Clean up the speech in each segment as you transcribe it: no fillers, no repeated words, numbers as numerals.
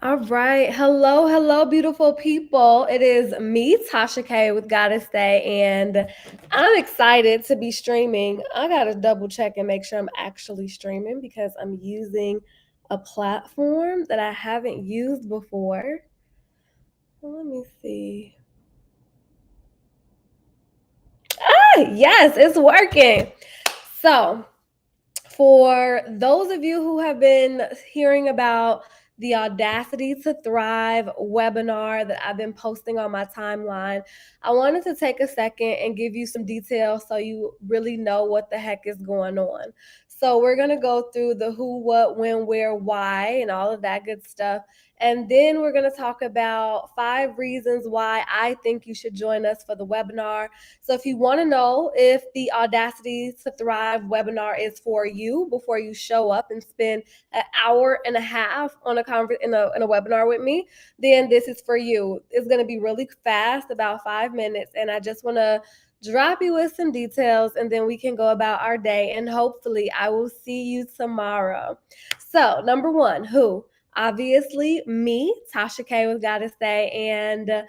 All right. Hello, hello, beautiful people. It is me, Tasha K with Goddess Day, and I'm excited to be streaming. I got to double check and make sure I'm actually streaming because I'm using a platform that I haven't used before. Let me see. Yes, it's working. So, for those of you who have been hearing about the Audacity to Thrive webinar that I've been posting on my timeline, I wanted to take a second and give you some details so you really know what the heck is going on. So, we're going to go through the who, what, when, where, why, and all of that good stuff. And then we're going to talk about 5 reasons why I think you should join us for the webinar. So if you want to know if the Audacity to Thrive webinar is for you before you show up and spend an hour and a half on in a webinar with me, then this is for you. It's going to be really fast, about 5 minutes, and I just want to drop you with some details and then we can go about our day, and hopefully I will see you tomorrow. So, number 1, who? Obviously, me, Tasha K with Goddess Day, and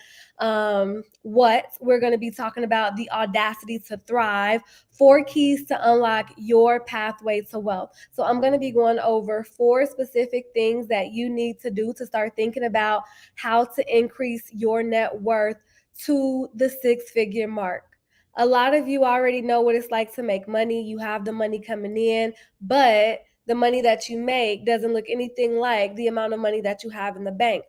what we're going to be talking about the Audacity to Thrive, 4 keys to unlock your pathway to wealth. So I'm going to be going over 4 specific things that you need to do to start thinking about how to increase your net worth to the 6-figure mark. A lot of you already know what it's like to make money. You have the money coming in, but the money that you make doesn't look anything like the amount of money that you have in the bank.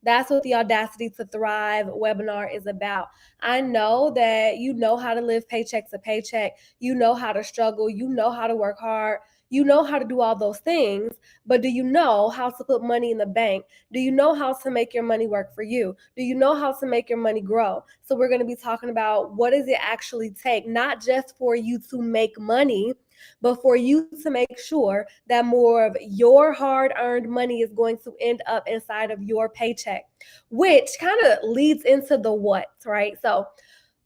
That's what the Audacity to Thrive webinar is about. I know that you know how to live paycheck to paycheck. You know how to struggle. You know how to work hard. You know how to do all those things. But do you know how to put money in the bank? Do you know how to make your money work for you? Do you know how to make your money grow? So we're going to be talking about what does it actually take, not just for you to make money, but for you to make sure that more of your hard earned money is going to end up inside of your paycheck, which kind of leads into the what, right? So,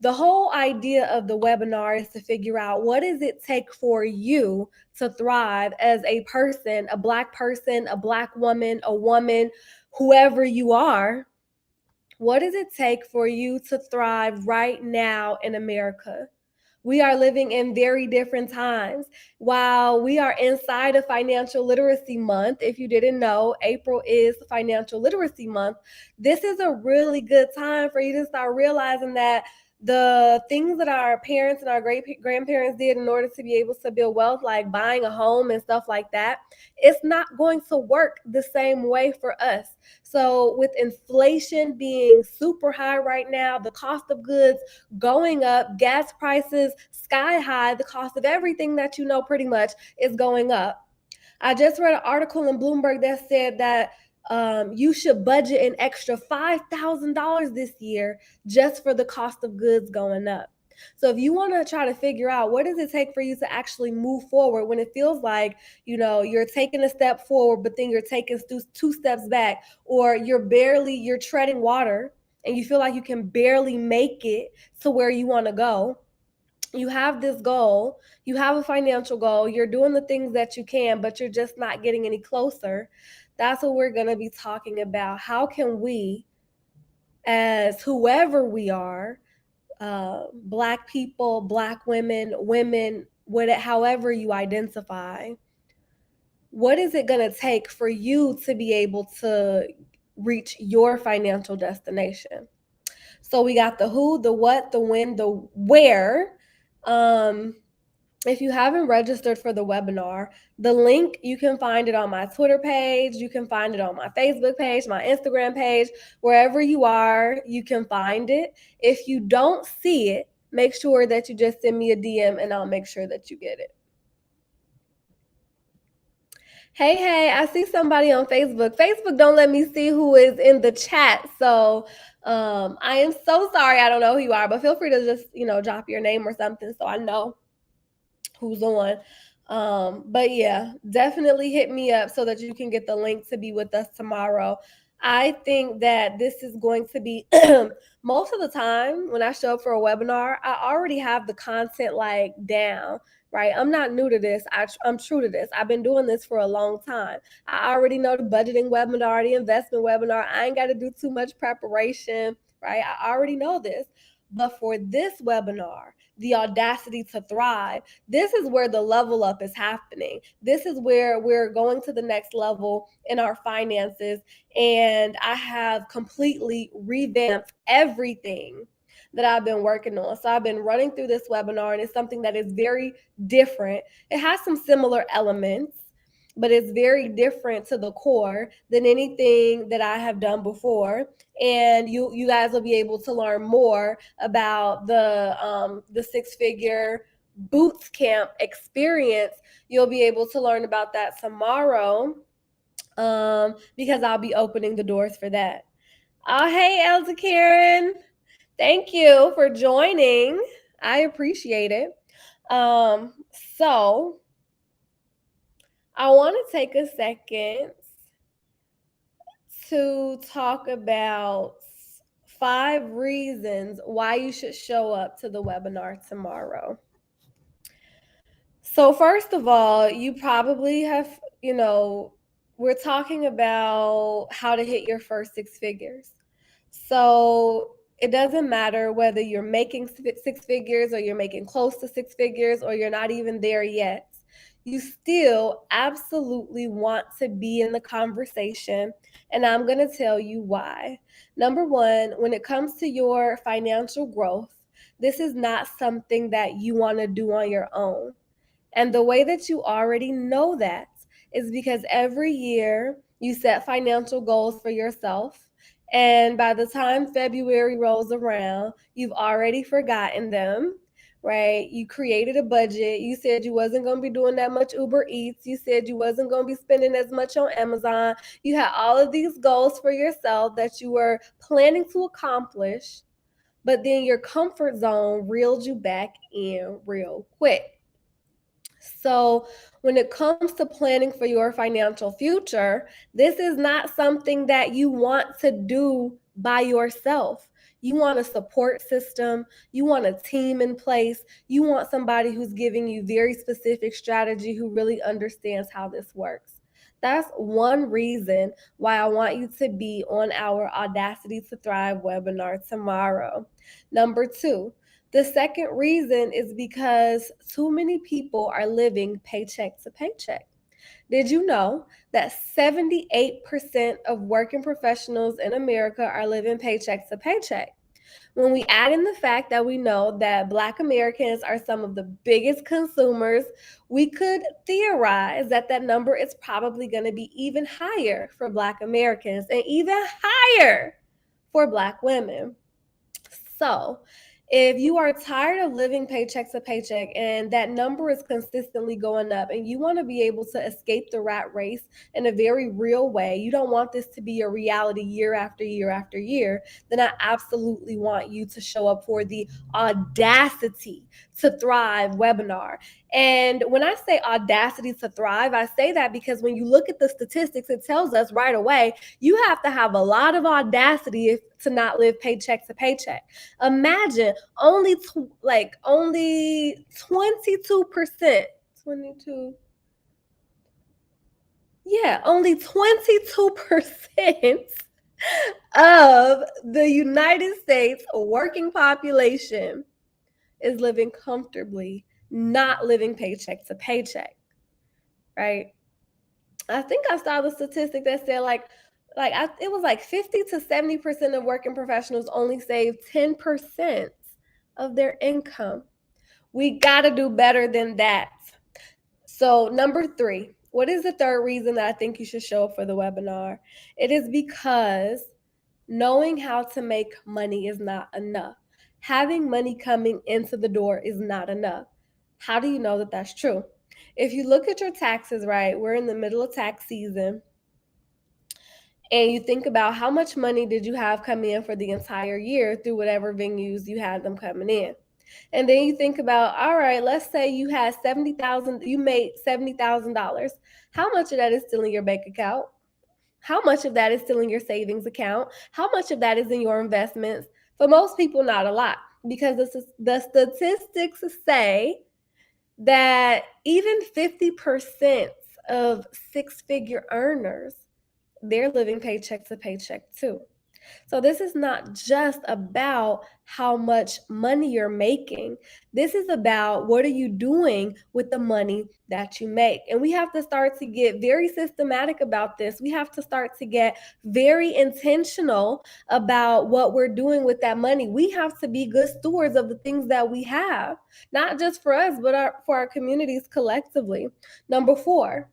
the whole idea of the webinar is to figure out what does it take for you to thrive as a person, a black person, a black woman, a woman, whoever you are. What does it take for you to thrive right now in America? We are living in very different times. While we are inside of Financial Literacy Month, if you didn't know, April is Financial Literacy Month. This is a really good time for you to start realizing that the things that our parents and our great grandparents did in order to be able to build wealth, like buying a home and stuff like that, it's not going to work the same way for us. So, with inflation being super high right now, the cost of goods going up, gas prices sky high, the cost of everything that you know pretty much is going up. I just read an article in Bloomberg that said that you should budget an extra $5,000 this year just for the cost of goods going up. So if you want to try to figure out what does it take for you to actually move forward when it feels like, you're taking a step forward, but then you're taking 2 steps back, or you're treading water and you feel like you can barely make it to where you want to go. You have this goal, you have a financial goal, you're doing the things that you can, but you're just not getting any closer. That's what we're going to be talking about. How can we, as whoever we are, black people, black women, however you identify, what is it going to take for you to be able to reach your financial destination? So we got the who, the what, the when, the where. If you haven't registered for the webinar, the link, you can find it on my Twitter page, you can find it on my Facebook page, my Instagram page, wherever you are, you can find it. If you don't see it, make sure that you just send me a DM and I'll make sure that you get it. Hey, I see somebody on Facebook. Facebook don't let me see who is in the chat. So I am so sorry. I don't know who you are, but feel free to just, drop your name or something so I know who's on. But yeah, definitely hit me up so that you can get the link to be with us tomorrow. I think that this is going to be most of the time when I show up for a webinar, I already have the content like down, right? I'm not new to this. I'm true to this. I've been doing this for a long time. I already know the budgeting webinar, the investment webinar. I ain't got to do too much preparation, right? I already know this. But for this webinar, the Audacity to Thrive, this is where the level up is happening. This is where we're going to the next level in our finances, and I have completely revamped everything that I've been working on. So I've been running through this webinar, and it's something that is very different. It has some similar elements, but it's very different to the core than anything that I have done before. And you guys will be able to learn more about the six-figure boots camp experience. You'll be able to learn about that tomorrow, because I'll be opening the doors for that. Oh, hey, Elsa Karen. Thank you for joining. I appreciate it. So I want to take a second to talk about 5 reasons why you should show up to the webinar tomorrow. So first of all, you probably have, we're talking about how to hit your first 6 figures. So it doesn't matter whether you're making 6 figures or you're making close to 6 figures or you're not even there yet. You still absolutely want to be in the conversation, and I'm going to tell you why. Number one, when it comes to your financial growth, this is not something that you want to do on your own. And the way that you already know that is because every year you set financial goals for yourself. And by the time February rolls around, you've already forgotten them, right? You created a budget. You said you wasn't going to be doing that much Uber Eats. You said you wasn't going to be spending as much on Amazon. You had all of these goals for yourself that you were planning to accomplish, but then your comfort zone reeled you back in real quick. So, when it comes to planning for your financial future, this is not something that you want to do by yourself. You want a support system, you want a team in place, you want somebody who's giving you very specific strategy, who really understands how this works. That's one reason why I want you to be on our Audacity to Thrive webinar tomorrow. Number 2, the second reason is because too many people are living paycheck to paycheck. Did you know that 78% of working professionals in America are living paycheck to paycheck? When we add in the fact that we know that Black Americans are some of the biggest consumers, we could theorize that that number is probably going to be even higher for Black Americans and even higher for Black women. So, if you are tired of living paycheck to paycheck and that number is consistently going up, and you want to be able to escape the rat race in a very real way, you don't want this to be a reality year after year after year, then I absolutely want you to show up for the Audacity to Thrive webinar. And when I say Audacity to Thrive, I say that because when you look at the statistics, it tells us right away you have to have a lot of audacity to not live paycheck to paycheck. Imagine only 22%, 22, yeah, only 22% of the United States working population is living comfortably, not living paycheck to paycheck, right? I think I saw the statistic that said it was like 50 to 70% of working professionals only save 10% of their income. We got to do better than that. So, number 3, what is the third reason that I think you should show up for the webinar? It is because knowing how to make money is not enough. Having money coming into the door is not enough. How do you know that that's true? If you look at your taxes, right, we're in the middle of tax season, and you think about how much money did you have coming in for the entire year through whatever venues you had them coming in. And then you think about, all right, let's say you had 70,000, you made $70,000. How much of that is still in your bank account? How much of that is still in your savings account? How much of that is in your investments? For most people, not a lot, because the statistics say that even 50% of six-figure earners, they're living paycheck to paycheck too. So this is not just about how much money you're making. This is about what are you doing with the money that you make. And we have to start to get very systematic about this. We have to start to get very intentional about what we're doing with that money. We have to be good stewards of the things that we have, not just for us, but for our communities collectively. Number 4,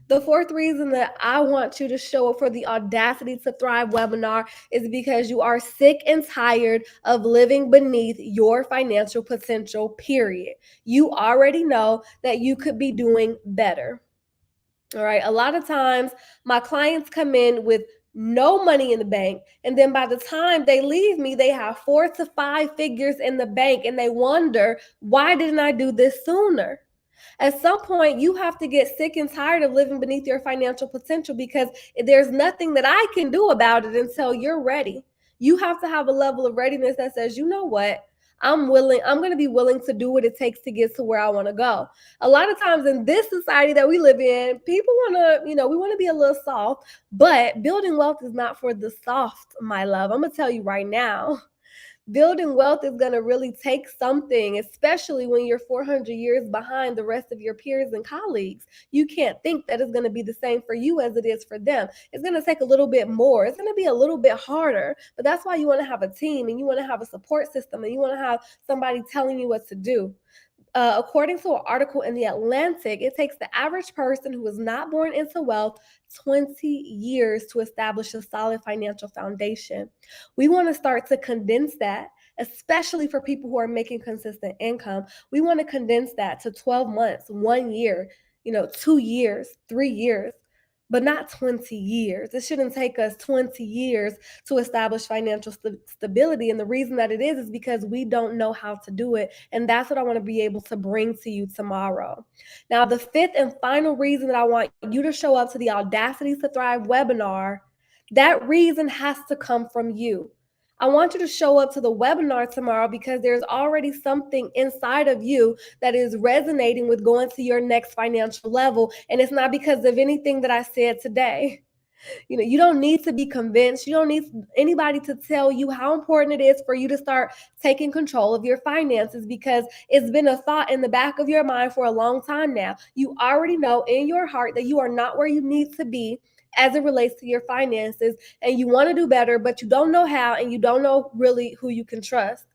the fourth reason that I want you to show up for the Audacity to Thrive webinar is because you are sick and tired of living beneath your financial potential, period. You already know that you could be doing better. All right. A lot of times my clients come in with no money in the bank. And then by the time they leave me, they have 4 to 5 figures in the bank and they wonder, why didn't I do this sooner? At some point, you have to get sick and tired of living beneath your financial potential because there's nothing that I can do about it until you're ready. You have to have a level of readiness that says, you know what? I'm going to be willing to do what it takes to get to where I want to go. A lot of times in this society that we live in, people want to, we want to be a little soft, but building wealth is not for the soft, my love. I'm going to tell you right now. Building wealth is going to really take something, especially when you're 400 years behind the rest of your peers and colleagues. You can't think that it's going to be the same for you as it is for them. It's going to take a little bit more. It's going to be a little bit harder, but that's why you want to have a team and you want to have a support system and you want to have somebody telling you what to do. According to an article in The Atlantic, it takes the average person who was not born into wealth 20 years to establish a solid financial foundation. We want to start to condense that, especially for people who are making consistent income. We want to condense that to 12 months, 1 year, 2 years, 3 years, but not 20 years. It shouldn't take us 20 years to establish financial stability. And the reason that it is because we don't know how to do it. And that's what I want to be able to bring to you tomorrow. Now, the fifth and final reason that I want you to show up to the Audacity to Thrive webinar, that reason has to come from you. I want you to show up to the webinar tomorrow because there's already something inside of you that is resonating with going to your next financial level. And it's not because of anything that I said today. You don't need to be convinced. You don't need anybody to tell you how important it is for you to start taking control of your finances because it's been a thought in the back of your mind for a long time now. You already know in your heart that you are not where you need to be as it relates to your finances and you want to do better, but you don't know how and you don't know really who you can trust.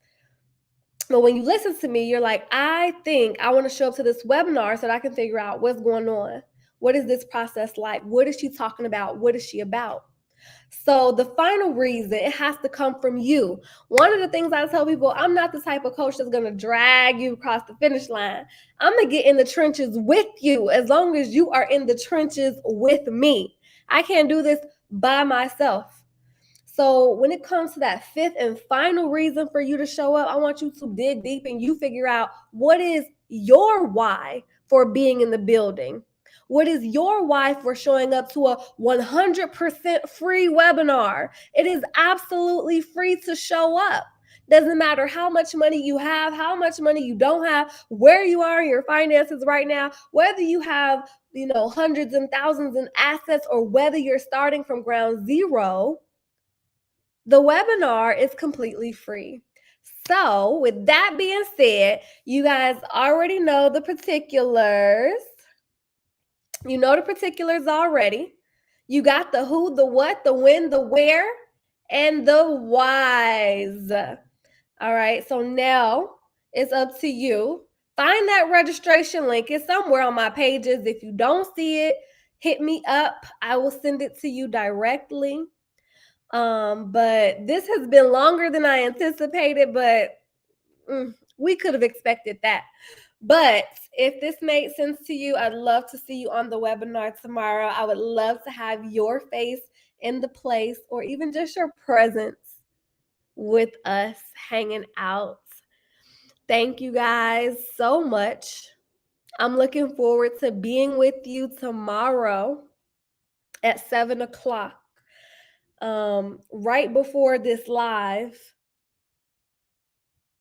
But when you listen to me, you're like, I think I want to show up to this webinar so that I can figure out what's going on. What is this process like? What is she talking about? What is she about? So the final reason, it has to come from you. One of the things I tell people, I'm not the type of coach that's going to drag you across the finish line. I'm going to get in the trenches with you as long as you are in the trenches with me. I can't do this by myself. So when it comes to that fifth and final reason for you to show up, I want you to dig deep and you figure out what is your why for being in the building. What is your why for showing up to a 100% free webinar? It is absolutely free to show up. Doesn't matter how much money you have, how much money you don't have, where you are in your finances right now, whether you have, hundreds and thousands in assets or whether you're starting from ground zero. The webinar is completely free. So, with that being said, you guys already know the particulars. You know the particulars already. You got the who, the what, the when, the where, and the whys. All right, so now it's up to you. Find that registration link. It's somewhere on my pages. If you don't see it, hit me up. I will send it to you directly. But this has been longer than I anticipated, but we could have expected that. But if this made sense to you, I'd love to see you on the webinar tomorrow. I would love to have your face in the place or even just your presence with us hanging out. Thank you guys so much. I'm looking forward to being with you tomorrow at 7 o'clock. right before this live,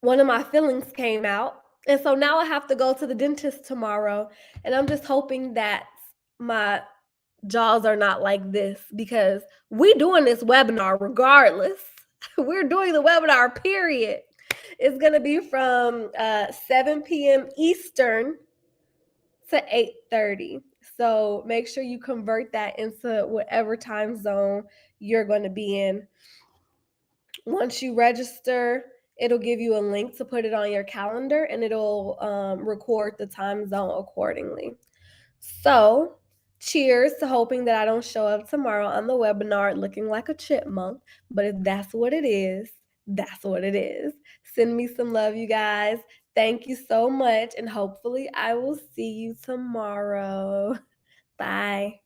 one of my fillings came out. And so now I have to go to the dentist tomorrow. And I'm just hoping that my jaws are not like this because we doing this webinar regardless. We're doing the webinar, period. It's going to be from 7 p.m. Eastern to 8:30. So make sure you convert that into whatever time zone you're going to be in. Once you register, it'll give you a link to put it on your calendar and it'll record the time zone accordingly. So, cheers to hoping that I don't show up tomorrow on the webinar looking like a chipmunk. But if that's what it is, that's what it is. Send me some love, you guys. Thank you so much. And hopefully, I will see you tomorrow. Bye.